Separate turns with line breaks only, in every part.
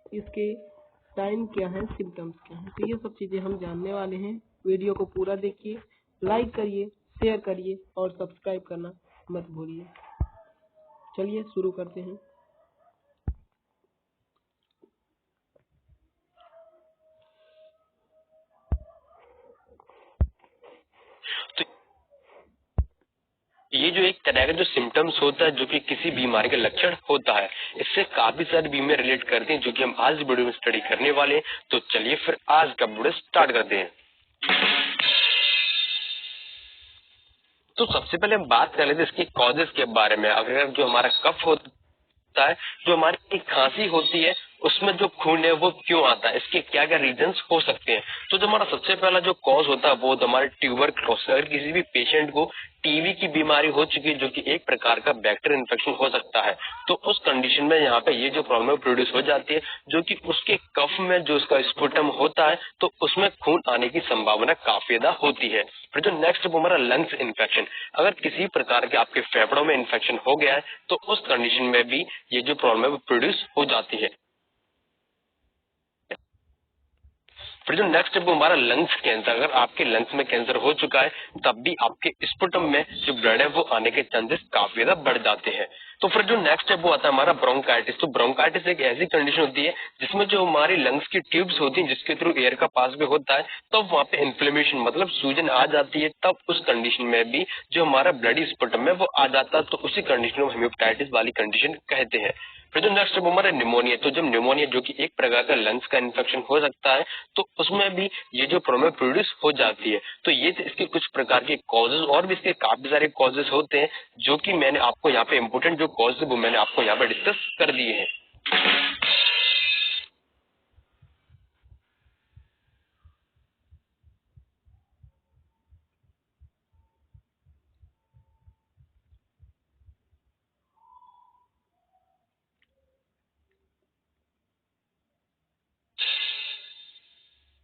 इसके साइन क्या है, सिम्टम्स क्या है। तो ये सब चीजें हम जानने वाले हैं। वीडियो को पूरा देखिए, लाइक करिए, शेयर करिए और सब्सक्राइब करना मत भूलिए। चलिए शुरू करते हैं।
ये जो एक तरह का जो सिम्टम्स होता है जो कि किसी बीमारी का लक्षण होता है, इससे काफी सारी बीमारी रिलेट करते हैं जो कि हम आज वीडियो में स्टडी करने वाले हैं। तो चलिए फिर आज का वीडियो स्टार्ट करते हैं। तो सबसे पहले हम बात कर लेते हैं इसके कॉजेस के बारे में। अगर जो हमारा कफ होता है, जो हमारी खांसी होती है, उसमें जो खून है वो क्यों आता है, इसके क्या क्या रीजंस हो सकते हैं। तो जो हमारा सबसे पहला जो कॉज होता है वो हमारे ट्यूबरक्लोसिस। अगर किसी भी पेशेंट को टीबी की बीमारी हो चुकी है जो कि एक प्रकार का बैक्टीरियल इन्फेक्शन हो सकता है, तो उस कंडीशन में यहाँ पे ये जो प्रॉब्लम प्रोड्यूस हो जाती है जो कि उसके कफ में जो उसका स्पुटम होता है तो उसमें खून आने की संभावना काफी ज्यादा होती है। फिर जो नेक्स्ट वो हमारा लंग्स इन्फेक्शन। अगर किसी प्रकार के आपके फेफड़ों में इन्फेक्शन हो गया है तो उस कंडीशन में भी ये जो प्रॉब्लम है वो प्रोड्यूस हो जाती है। फिर जो नेक्स्ट है वो हमारा लंग्स कैंसर। अगर आपके लंग्स में कैंसर हो चुका है तब भी आपके स्पुटम में जो ब्लड है वो आने के चांसेस काफी ज्यादा बढ़ जाते हैं। तो फिर जो नेक्स्ट है वो आता है हमारा ब्रोंकाइटिस। तो ब्रोंकाइटिस एक ऐसी कंडीशन होती है जिसमें जो हमारी लंग्स की ट्यूब्स होती हैं जिसके थ्रू एयर का पास भी होता है, तब तो वहाँ पे इन्फ्लेमेशन मतलब सूजन आ जाती है। तब उस कंडीशन में भी जो हमारा ब्लडी स्पुटम में वो आ जाता है, तो उसी कंडीशन को हेपेटाइटिस वाली कंडीशन कहते हैं। फिर जो नेक्स्ट है हमारा निमोनिया। तो जब निमोनिया जो कि एक प्रकार का लंग्स का इन्फेक्शन हो सकता है तो उसमें भी ये जो प्रॉब्लम प्रोड्यूस हो जाती है। तो ये इसके कुछ प्रकार के कॉजेज और भी इसके काफी सारे कॉजेज होते हैं जो कि मैंने आपको यहाँ पे इम्पोर्टेंट जो कॉज है वो मैंने आपको यहाँ पे डिस्कस कर दिए हैं।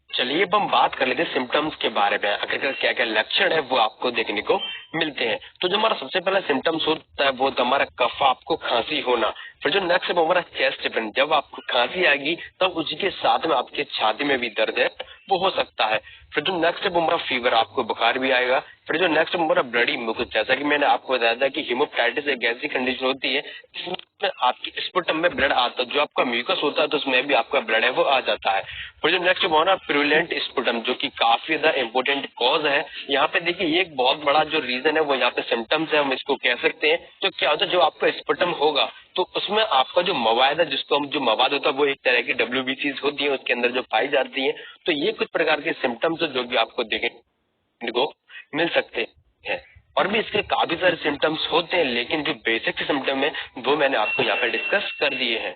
चलिए अब हम बात कर लेते हैं सिम्टम्स के बारे में। आखिरकार क्या क्या लक्षण है वो आपको देखने को मिलते हैं। तो जो हमारा सबसे पहला सिम्टम्स होता है वो हमारा कफ, आपको खांसी होना। फिर जो नेक्स्ट है वो हमारा चेस्ट पेन। जब आपको खांसी आएगी तब उसी के साथ में आपके छाती में भी दर्द है वो हो सकता है। फिर जो नेक्स्ट है वो हमारा फीवर, आपको बुखार भी आएगा। फिर जो नेक्स्ट है हमारा ब्लडी म्यूकस। जैसा कि मैंने आपको बताया था कि हेपेटाइटिस एक ऐसी कंडीशन होती है जिसमें आपके स्पुटम में ब्लड आता है, जो आपका म्यूकस होता है तो उसमें भी आपका ब्लड है वो आ जाता है। फिर जो नेक्स्ट वो हमारा प्यूरुलेंट स्पुटम जो कि काफी ज्यादा इंपॉर्टेंट कॉज है। यहाँ पे देखिए ये एक बहुत बड़ा जो रीजन है वो यहाँ पे सिम्टम्स है, हम इसको कह सकते हैं। तो क्या होता है जो आपका स्पुटम होगा तो उसमें आपका जो मवाद है, जिसको हम जो मवाद होता है वो एक तरह की WBCs होती है, उसके अंदर जो पाई जाती है। तो ये कुछ प्रकार के सिम्टम्स है जो कि आपको देखने को मिल सकते हैं। और भी इसके काफी सारे सिम्टम्स होते हैं, लेकिन जो बेसिक सिम्टम है वो मैंने आपको यहाँ पे डिस्कस कर दिए हैं।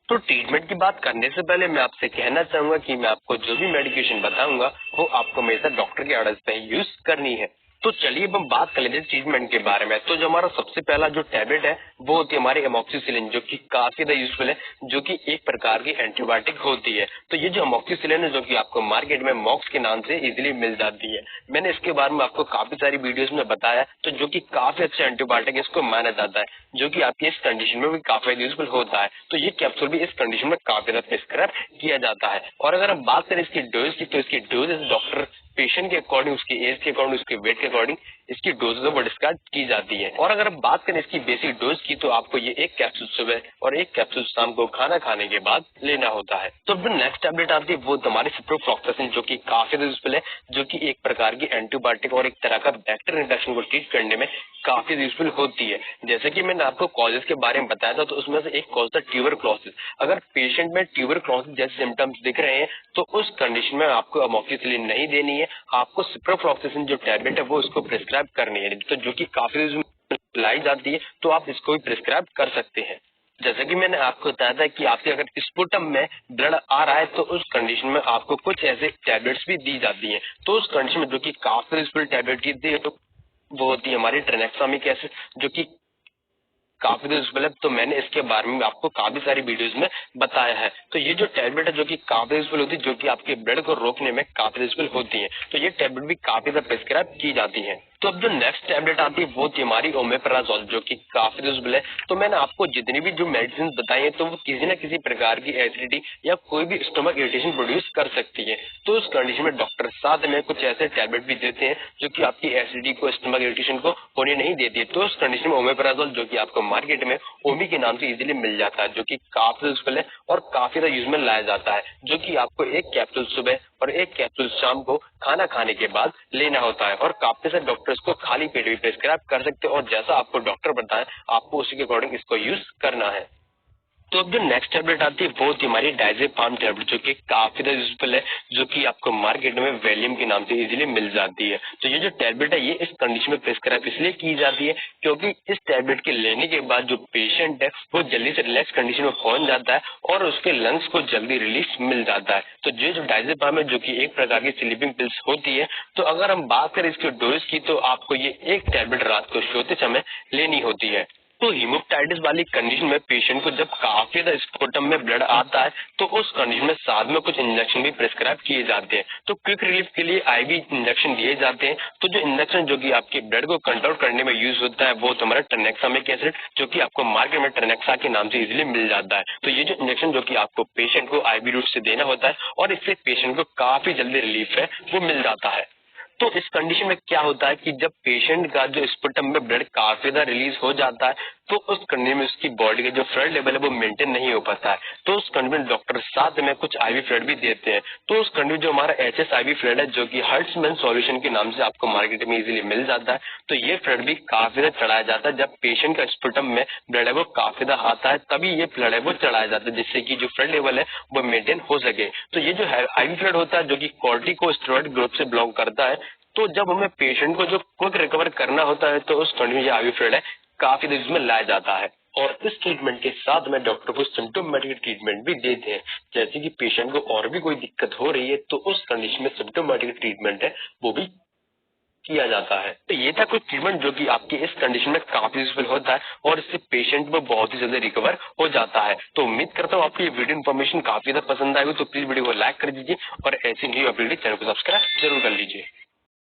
तो ट्रीटमेंट की बात करने से पहले मैं आपसे कहना चाहूंगा कि मैं आपको जो भी मेडिकेशन बताऊंगा वो आपको हमेशा डॉक्टर के ऑर्डर पे यूज करनी है। तो चलिए अब हम बात कर लेते हैं ट्रीटमेंट के बारे में। तो जो हमारा सबसे पहला जो टैबलेट है वो होती है हमारी एमॉक्सिसिलिन, जो कि काफी ज्यादा यूजफुल है, जो कि एक प्रकार की एंटीबायोटिक होती है। तो ये जो एमॉक्सिसिलिन है जो कि आपको मार्केट में मॉक्स के नाम से इजीली मिल जाती है। मैंने इसके बारे में आपको काफी सारी वीडियोस में बताया, तो जो कि काफी अच्छा एंटीबायोटिक इसको माना जाता है, जो कि आपकी इस कंडीशन में भी काफी यूजफुल होता है। तो ये कैप्सूल भी इस कंडीशन में काफी ज्यादा प्रिस्क्राइब किया जाता है। और अगर हम बात करें इसकी डोज की, तो इसकी डोज डॉक्टर पेशेंट के अकॉर्डिंग, उसकी एज के अकॉर्डिंग, उसके वेट के अकॉर्डिंग इसकी डोज वो डिस्क्राइब की जाती है। और अगर हम बात करें इसकी बेसिक डोज की, तो आपको ये एक कैप्सूल सुबह और एक कैप्सूल शाम को खाना खाने के बाद लेना होता है। तो जो नेक्स्ट टैबलेट आती है वो हमारी सिप्रोफ्लॉक्सासिन, जो कि काफी यूजफुल है, जो कि एक प्रकार की एंटीबायोटिक और एक तरह का बैक्टीरियल इन्फेक्शन को ट्रीट करने में काफी यूजफुल होती है। जैसे कि मैंने आपको कॉजेज के बारे में बताया था, तो उसमें से एक कॉज था ट्यूबरक्लोसिस। अगर पेशेंट में ट्यूबरक्लोसिस जैसे सिम्टम्स दिख रहे हैं तो उस कंडीशन में आपको अमोक्सिसिलिन नहीं देनी है, आपको सिप्रोफ्लॉक्सासिन जो टैबलेट है वो इसको प्रिस्क्राइब करनी है। तो जो कि काफी लाई जाती है तो आप इसको भी प्रिस्क्राइब कर सकते हैं। जैसे कि मैंने आपको बताया था कि आपके अगर स्पुटम में ब्लड आ रहा है तो उस कंडीशन में आपको कुछ ऐसे टैबलेट्स भी दी जाती हैं। तो उस कंडीशन में जो कि काफी यूजफुल टैबलेट दी है तो वो होती है हमारी ट्रेनेक्सामिक एसिड, जो कि काफी यूजफुल है। तो मैंने इसके बारे में आपको काफी सारी वीडियोस में बताया है। तो ये जो टैबलेट है जो कि काफी यूजफुल होती है, जो कि आपके ब्लड को रोकने में काफी यूजफुल होती है, तो ये टैबलेट भी काफी ज्यादा प्रिस्क्राइब की जाती है। तो अब जो नेक्स्ट टैबलेट आती है वो थी हमारी ओमेप्राजोल, जो कि काफी यूजफुल है। तो मैंने आपको जितनी भी जो मेडिसिन बताई है तो वो किसी न किसी प्रकार की एसिडिटी या कोई भी स्टमक इरिटेशन प्रोड्यूस कर सकती है। तो उस कंडीशन में डॉक्टर साथ में कुछ ऐसे टैबलेट भी देते हैं जो कि आपकी एसिडिटी को, स्टमक इरिटेशन को होने नहीं देती है। तो उस कंडीशन में ओमेप्राजोल, जो कि आपको मार्केट में ओमी के नाम से इजीली मिल जाता है, जो कि काफी यूजफुल है और काफी ज्यादा यूज में लाया जाता है, जो कि आपको एक कैप्सूल सुबह और एक कैप्सूल शाम को खाना खाने के बाद लेना होता है। और काफी सारे डॉक्टर्स को खाली पेट भी प्रिस्क्राइब कर सकते हैं और जैसा आपको डॉक्टर बताए आपको उसी के अकॉर्डिंग इसको यूज करना है। तो अब जो नेक्स्ट टैबलेट आती है वो थी हमारी डायजेपाम टैबलेट, जो कि काफी ज्यादा यूजफुल है, जो कि आपको मार्केट में वैलियम के नाम से इजीली मिल जाती है। तो ये जो टैबलेट है ये इस कंडीशन में प्रिस्क्राइब इसलिए की जाती है क्योंकि इस टैबलेट के लेने के बाद जो पेशेंट है वो जल्दी से रिलैक्स कंडीशन में पहुंच जाता है और उसके लंग्स को जल्दी रिलीफ मिल जाता है। तो ये जो डायजेपाम है, जो कि एक प्रकार की स्लीपिंग पिल्स होती है, तो अगर हम बात करें इसके डोज की तो आपको ये एक टैबलेट रात को सोते समय लेनी होती है। तो हीमोप्टाइटिस वाली कंडीशन में पेशेंट को जब काफी ज्यादा स्पुटम में ब्लड आता है तो उस कंडीशन में साथ में कुछ इंजेक्शन भी प्रिस्क्राइब किए जाते हैं। तो क्विक रिलीफ के लिए आईवी इंजेक्शन दिए जाते हैं। तो जो इंजेक्शन जो कि आपके ब्लड को कंट्रोल करने में यूज होता है वो तुम्हारा ट्रेनेक्सामिक एसिड, जो कि आपको मार्केट में ट्रेनेक्सा के नाम से इजीली मिल जाता है। तो ये जो इंजेक्शन जो कि आपको पेशेंट को आईवी रूट से देना होता है और इससे पेशेंट को काफी जल्दी रिलीफ है वो मिल जाता है। तो इस कंडीशन में क्या होता है कि जब पेशेंट का जो स्पुटम में ब्लड काफी ज्यादा रिलीज हो जाता है तो उस कंडीशन में उसकी बॉडी का जो फ्लड लेवल है वो मेंटेन नहीं हो पाता है। तो उस कंडीशन में डॉक्टर साथ में कुछ आईवी फ्लड भी देते हैं। तो उस कंडीशन जो हमारा एचएस आईवी फ्लड है, जो कि हर्ट्समैन सॉल्यूशन के नाम से आपको मार्केट में इजीली मिल जाता है, तो ये फ्लड भी काफी ज्यादा चढ़ाया जाता है। जब पेशेंट का स्पुटम में ब्लड है वो काफी ज्यादा आता है तभी ये फ्लड है वो चढ़ाया जाता है, जिससे कि जो फ्लड लेवल है वो मेंटेन हो सके। तो ये जो आईवी फ्लड होता है जो कि कॉर्टिकोस्टेरॉइड ग्रोथ से ब्लॉक करता है, तो जब हमें पेशेंट को जो क्विक रिकवर करना होता है तो उस कंडीशन में आईवी फ्लूइड है काफी देर में लाया जाता है। और इस ट्रीटमेंट के साथ में डॉक्टर को सिम्टोमेटिक ट्रीटमेंट भी देते हैं। जैसे कि पेशेंट को और भी कोई दिक्कत हो रही है तो उस कंडीशन में सिम्टोमेटिक ट्रीटमेंट है वो भी किया जाता है। तो ये था कुछ ट्रीटमेंट जो कि आपकी इस कंडीशन में काफी यूजफुल होता है और इससे पेशेंट में बहुत ही जल्दी रिकवर हो जाता है। तो उम्मीद करता हूँ आपको ये वीडियो इन्फॉर्मेशन काफी ज्यादा पसंद आएगी। तो प्लीज वीडियो को लाइक कर दीजिए और ऐसी न्यू अपडेट चैनल को सब्सक्राइब जरूर कर लीजिए।